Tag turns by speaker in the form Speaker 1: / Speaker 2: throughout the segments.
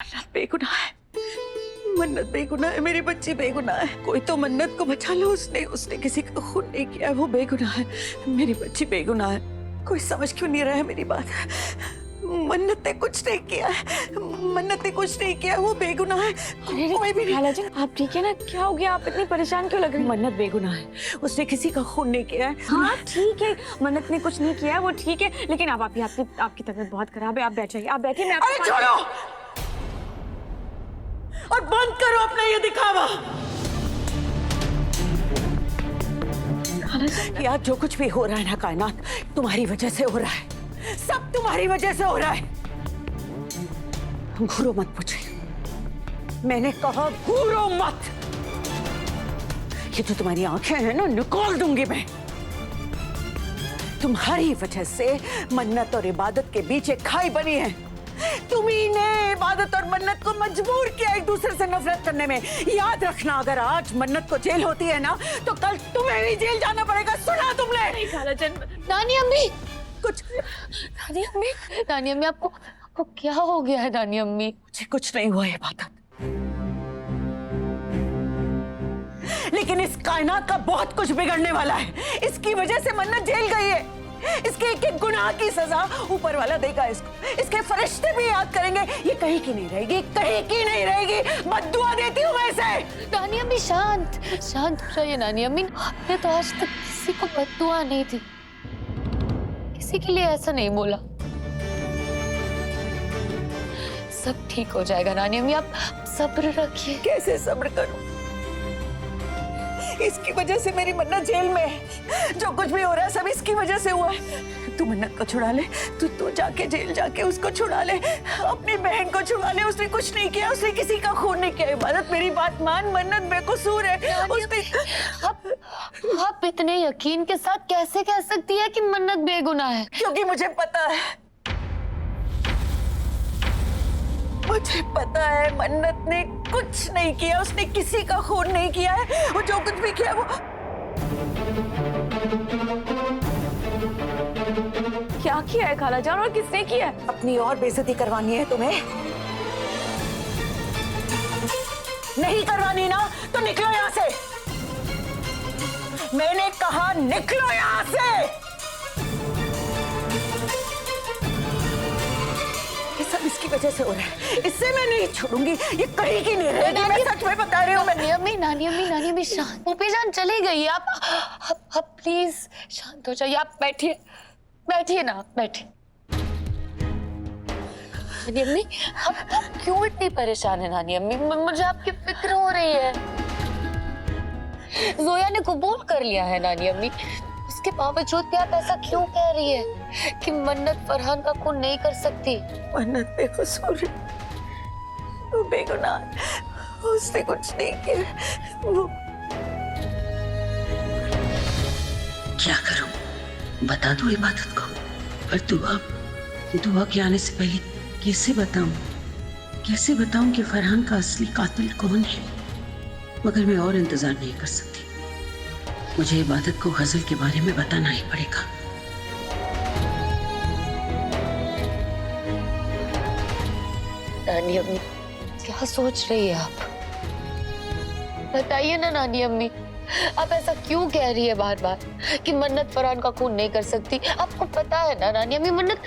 Speaker 1: मन्नत बेगुनाह है, मन्नत बेगुनाह है, मेरी बच्ची बेगुनाह है। कोई तो मन्नत को बचा लो। उसने किसी का खून नहीं किया है, वो बेगुनाह है। मेरी बच्ची बेगुनाह है। कोई समझ क्यों नहीं रहा है मेरी बात? मन्नत ने कुछ नहीं किया है, मन्नत ने कुछ नहीं किया, वो बेगुनाह है। कोई भी नहीं।
Speaker 2: खाला जी आप ठीक है ना? क्या हो गया? आप इतनी परेशान क्यों लग रही हैं?
Speaker 1: मन्नत बेगुनाह है, उसने किसी का खून नहीं किया है।
Speaker 2: हाँ ठीक है, मन्नत ने कुछ नहीं किया है, वो ठीक है, लेकिन आप आपकी तबीयत बहुत खराब है। आप बैठ जाइए, आप बैठिए। मैं
Speaker 1: अरे छोड़ो और बंद करो अपना ये दिखावा। कि आज जो कुछ भी हो रहा है ना कायनात, तुम्हारी वजह से हो रहा है। सब तुम्हारी वजह से हो रहा है। घूरो मत मुझे, मैंने कहा घूरो मत। ये जो तुम्हारी आंखें हैं ना, निकाल दूंगी मैं। तुम्हारी वजह से मन्नत और इबादत के बीच एक खाई बनी है। तुम्ही ने इबादत और मन्नत को मजबूर किया एक दूसरे से नफरत करने में। याद रखना, अगर आज मन्नत को जेल होती है ना, तो कल तुम्हें भी जेल जाना पड़ेगा। सुना तुमने?
Speaker 2: नहीं खाला जान।
Speaker 3: नानी अम्मी,
Speaker 1: कुछ
Speaker 3: नानी अम्मी आपको क्या हो गया है? नानी अम्मी
Speaker 1: मुझे कुछ नहीं हुआ इबादत, लेकिन इस कायनात का बहुत कुछ बिगड़ने वाला है। इसकी वजह से मन्नत जेल गई है। इसके एक एक गुनाह की सजा ऊपर वाला देगा इसको। इसके फरिश्ते भी याद करेंगे। ये कहीं की नहीं रहेगी, कहीं की नहीं रहेगी। बद्दुआ देती हूँ मैं इसे।
Speaker 3: नानी अम्मी शांत शांत हो जाइए। नानी अम्मी आपने तो आज तक किसी को बद्दुआ नहीं दी, किसी के लिए ऐसा नहीं बोला। सब ठीक हो जाएगा नानी अम्मी, आप सब्र रखिए।
Speaker 1: कैसे सब्र करूं? इसकी वजह से मेरी मन्नत जेल में है। जो कुछ भी हो रहा है सब इसकी वजह से हुआ है। तू मन्नत को छुड़ा ले, तू जाके जेल जाके उसको छुड़ा ले, अपनी बहन को छुड़ा ले। उसने कुछ नहीं किया, उसने किसी का खून नहीं किया। इबादत मेरी बात मान, मन्नत बेकसूर है। उसने
Speaker 3: आप इतने यकीन के साथ कैसे कह सकती है कि मन्नत बेगुनाह है?
Speaker 1: क्योंकि मुझे पता है, मुझे पता है मन्नत ने कुछ नहीं किया। उसने किसी का खून नहीं किया है। वो जो कुछ भी किया वो
Speaker 2: क्या किया है खाला जान, और किसने किया है?
Speaker 1: अपनी और बेइज्जती करवानी है तुम्हें? नहीं करवानी ना तो निकलो यहाँ से। मैंने कहा निकलो यहाँ से। ये सब इसकी वजह से हो रहा है। इससे मैं नहीं छोड़ूंगी। ये कहीं की नहीं रहेगी। मैं सच में बता रही हूँ।
Speaker 3: नानी अम्मी शांत। भूपी जान चली गई। आप प्लीज शांत हो जाइए। आप बैठिए ना, बैठिए। नानी अम्मी आप क्यों इतनी परेशान है? नानी अम्मी मुझे आपकी फिक्र हो रही है। जोया ने कबूल कर लिया है नानी अम्मी, उसके बावजूद भी आप ऐसा क्यों कह रही है कि मन्नत फरहान का खून नहीं कर सकती?
Speaker 1: मन्नत बेकसूर है, वो बेगुनाह है। उसने कुछ नहीं किया। वो
Speaker 4: क्या करूं? बता दूं इबादत को? पर दुआ के आने से पहले कैसे बताऊं कि फरहान का असली कातिल कौन है? मगर मैं और इंतजार नहीं कर सकती। मुझे इबादत को गजल के बारे में बताना ही पड़ेगा।
Speaker 3: नानी अम्मी क्या सोच रही है आप? बताइए ना नानी अम्मी, आप ऐसा क्यों कह रही है बार बार कि मन्नत फरहान का खून नहीं कर सकती? आपको पता है ना नानी अम्मी, मन्नत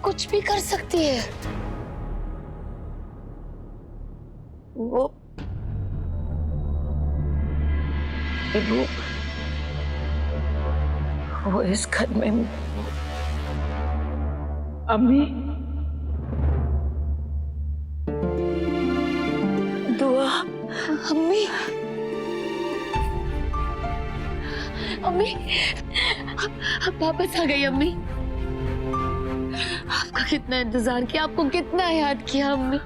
Speaker 3: कुछ भी कर सकती है।
Speaker 1: वो इस घर में अम्मी दुआ।
Speaker 3: अम्मी आप वापस आ गई अम्मी। आपका कितना इंतजार किया, आपको कितना याद किया अम्मी।